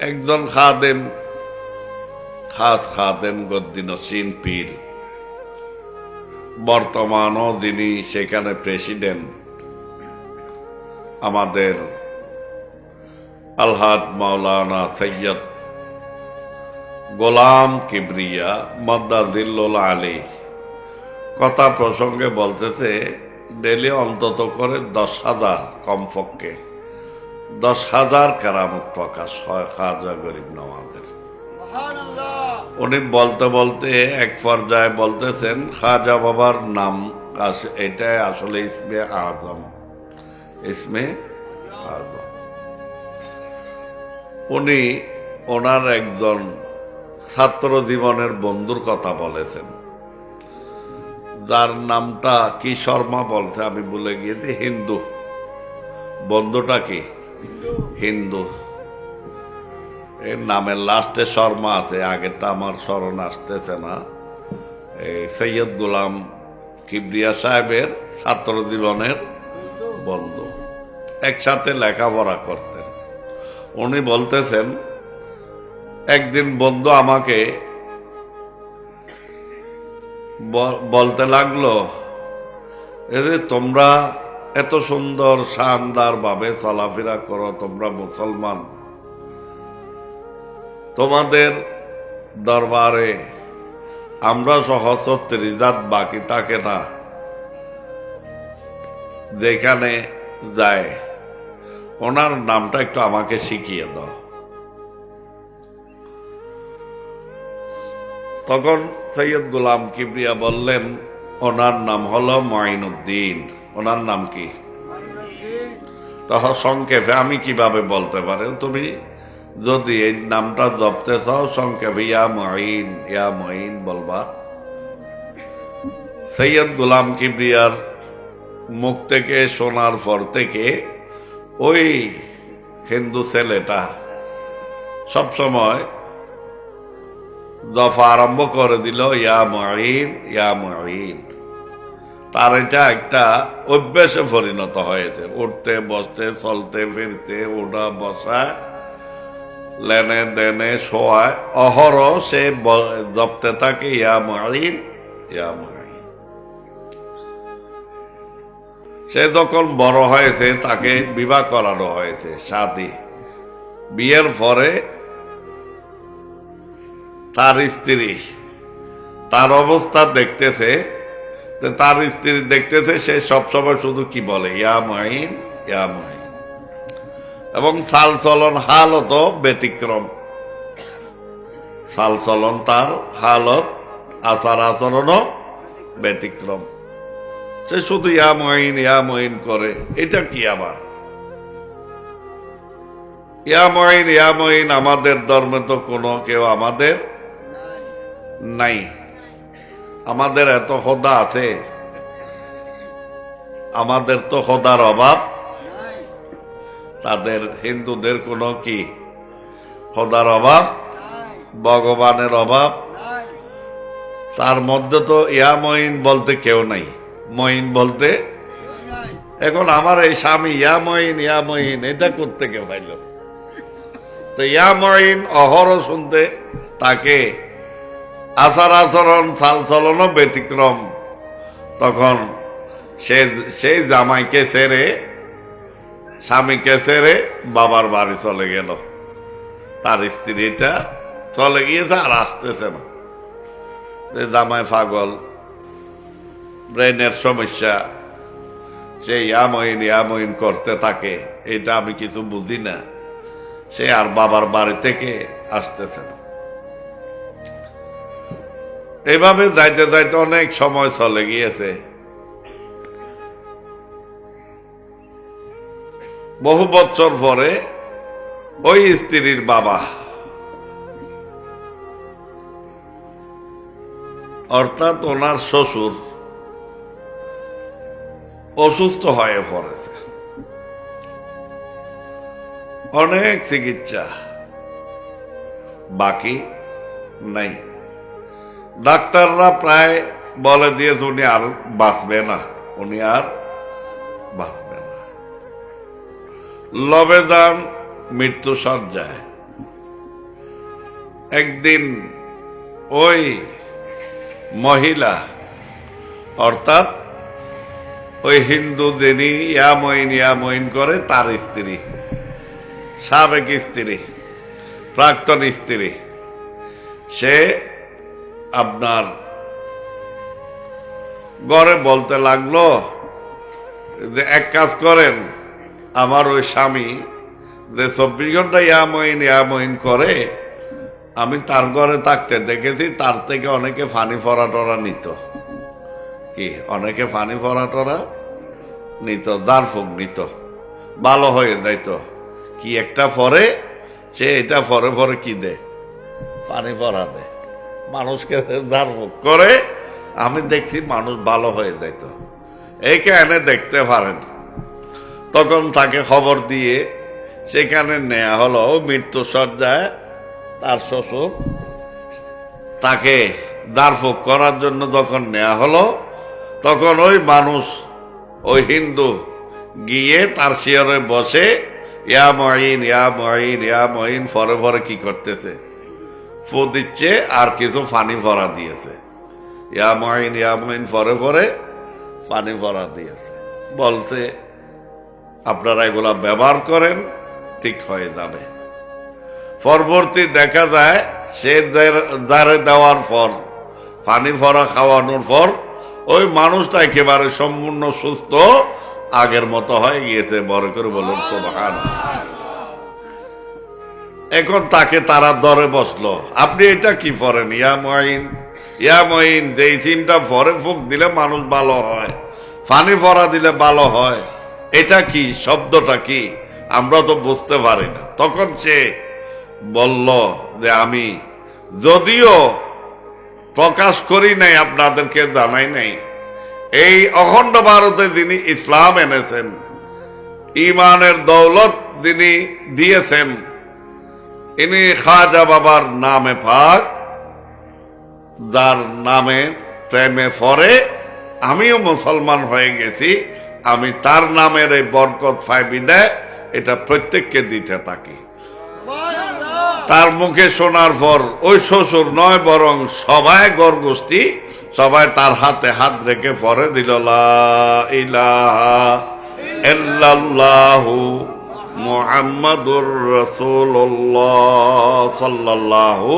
একজন খাদেম, খাস খাদেম গদ্দিনসীন পীর, বর্তমানও যিনি সেখানে প্রেসিডেন্ট, আমাদের আলহাজ মাওলানা সৈয়দ গোলাম কিবরিয়া মদ্দাজিল্লুল আলী কথা প্রসঙ্গে বলতেছে, ডেলি অন্তত করে 10,000, কমপক্ষে 10,000 কেরামত প্রকাশ হয় খাজা গরিব নওয়াজের। উনি বলতে বলতে এক পর্যায়ে বলতেছেন, খাজা বাবার নাম এটা আসলে ইসমে আজম, ইসমে আজম। উনি ওনার একজন ছাত্র জীবনের বন্ধুর কথা বলেছেন, যার নামটা কি শর্মা বলছে, আমি ভুলে গিয়েছি। হিন্দু বন্ধুটা কি হিন্দু, এর নামের লাস্টে শর্মা আছে, আগেরটা আমার স্মরণ আসতেছে না। সৈয়দ গোলাম কিবরিয়া সাহেবের ছাত্র জীবনের বন্ধু, একসাথে লেখাপড়া করতেন। উনি বলতেছেন, একদিন বন্ধু আমাকে বলতে লাগলো, তোমরা এত সুন্দর শানদার ভাবে চলাফেরা করো, তোমরা মুসলমান, তোমাদের দরবারে আমরা সহ 36 বাকি থাকে না, যেখানে যায় ওনার নামটা একটু আমাকে শিখিয়ে দাও। তখন সৈয়দ গোলাম কিবরিয়া বললেন, ওনার নাম হলো মঈনুদ্দিন। ওনার নাম কি? তখন সংক্ষেপে, আমি কিভাবে বলতে পারি, তুমি যদি এই নামটা জপতে চাও সংক্ষেপে ইয়া মঈন বলবা। সৈয়দ গোলাম কিবরিয়ার মুখ থেকে শোনার পর থেকে ওই হিন্দু ছেলেটা সবসময় দফা আরম্ভ করে দিল, ইয়া মঈন, ইয়া মঈন। তার এটা একটা অভ্যাসে পরিণত হয়েছে, উঠতে বসতে চলতে ফিরতে, ওঠা বসা, লেনে দেনে শোয়ায়, অহরহ সে জপতে থাকে ইয়া মঈন, ইয়া মঈন। সে যখন বড় হয়েছে তাকে বিবাহ করানো হয়েছে, শাদী। বিয়ের পরে তার স্ত্রী তার অবস্থা দেখতেছে, তার স্ত্রী দেখতেছে সে সবসময় শুধু কি বলে, ইয়া মঈন, ইয়া মঈন। এবং চাল চলন হালত ব্যতিক্রম, চাল চলন তার হালত আচার আচরণও ব্যতিক্রম। সে শুধু ইয়া মঈন করে। এটা কি আবার ইয়া মঈন? আমাদের ধর্মে তো কোনো কেউ আমাদের নাই। আমাদের এত খোদা আছে, আমাদের তো খোদার অভাব। তাদের হিন্দুদের কোনো কি খোদার অভাব, ভগবানের অভাব? তার মধ্যে তো ইয়া মঈন বলতে কেউ নাই, মঈন বলতে। এখন আমার এই স্বামী ইয়া মঈন এটা করতে কে পাইল? তো ইয়া মঈন অহরহ শুনতে তাকে, আচার আচরণ চাল চলনও ব্যতিক্রম। তখন সেই জামাইকে ছেড়ে, স্বামীকে ছেড়ে বাবার বাড়ি চলে গেল। তার স্ত্রীটা চলে গিয়েছে, আর আসতেছে না। জামাই পাগল, ব্রেনের সমস্যা, সে ইয়া মঈন করতে থাকে। এটা আমি কিছু বুঝি না। সে আর বাবার বাড়ি থেকে আসতেছে না। এইভাবে যাইতে যাইতে অনেক সময় চলে গিয়েছে। বহু বছর পরে ওই স্ত্রীর বাবা, অর্থাৎ ওনার শ্বশুর, অসুস্থ হয়ে পড়েছে। অনেক চিকিৎসা, বাকি নাই। ডাক্তাররা প্রায় বলে দিয়েছে উনি আর বাঁচবে না, উনি আর বাঁচবে না। লবে যান মৃত্যু সজ্জায়। একদিন ওই মহিলা অর্থাৎ ওই হিন্দু যিনি ইয়ামইন করে তার স্ত্রী, সাবেক স্ত্রী, প্রাক্তন স্ত্রী, সে আপনার ঘরে বলতে লাগলো যে এক কাজ করেন, আমার ওই স্বামী যে 24 ঘন্টা ইয়ামইন করে, আমি তার ঘরে থাকতে দেখেছি তার থেকে অনেকে ফানি ফরা টরা নিত, কি অনেকে ফানি ফরা টরা নিত, দারফুক নিত, ভালো হয়ে যাইত। কি একটা ফরে সে এটা ফরে ফরে কি দে, পানি ফরা দে, মানুষকে দারফুক করে। আমি দেখছি মানুষ ভালো হয়ে যাইত। এইকে এনে দেখতে পারেন। তখন তাকে খবর দিয়ে সেখানে নেওয়া হলো মৃত্যু সজ্জায়। তার শ্বশুর তাকে দারফুক করার জন্য যখন নেওয়া হলো, তখন ওই মানুষ, ওই হিন্দু গিয়ে তার শিয়রে বসে ইয়ামইন ফরে ফরে কি করতেছে, ফু দিচ্ছে আর কিছু ফানি ফরা দিয়েছে। ইয়ামইন ফরে ফরে ফানি ফরা দিয়েছে, বলতে আপনারা এগুলা ব্যবহার করেন, ঠিক হয়ে যাবে। পরবর্তী দেখা যায় সে দাঁড়ে দেওয়ার পর, পানি ফরা খাওয়ানোর পর ওই মানুষটা একেবারে সম্পূর্ণ সুস্থ, আগের মতো হয়ে গিয়েছে। বড় করে বলুন সুবহানাল্লাহ। এখন তাকে তারা ধরে বসলো, আপনি এটা কি পড়েন? ইয়ামইন যে সিমটা ফরে ফুক দিলে মানুষ ভালো হয়, পানি ফরা দিলে ভালো হয়, এটা কি, শব্দটা কি, আমরা তো বুঝতে পারি না। তখন সে বলল যে আমি যদিও প্রকাশ করি নাই, আপনাদেরকে জানাই নাই, এই অখণ্ড ভারতে যিনি ইসলাম এনেছেন, ইমানের দৌলত যিনি দিয়েছেন, ইনি খাজা বাবার নামে পাক, যার নামে প্রেমে পড়ে আমিও মুসলমান হয়ে গেছি, আমি তার নামের এই বরকত ফাইবি দেয় এটা প্রত্যেককে দিতে থাকি। তার মুখে শোনার পর ওই শ্বশুর নয় বরং সবাই গরগোষ্ঠী সবাই তার হাতে হাত রেখে পরে দিল লা ইলাহা ইল্লাল্লাহু মুহাম্মাদুর রাসূলুল্লাহ সাল্লাল্লাহু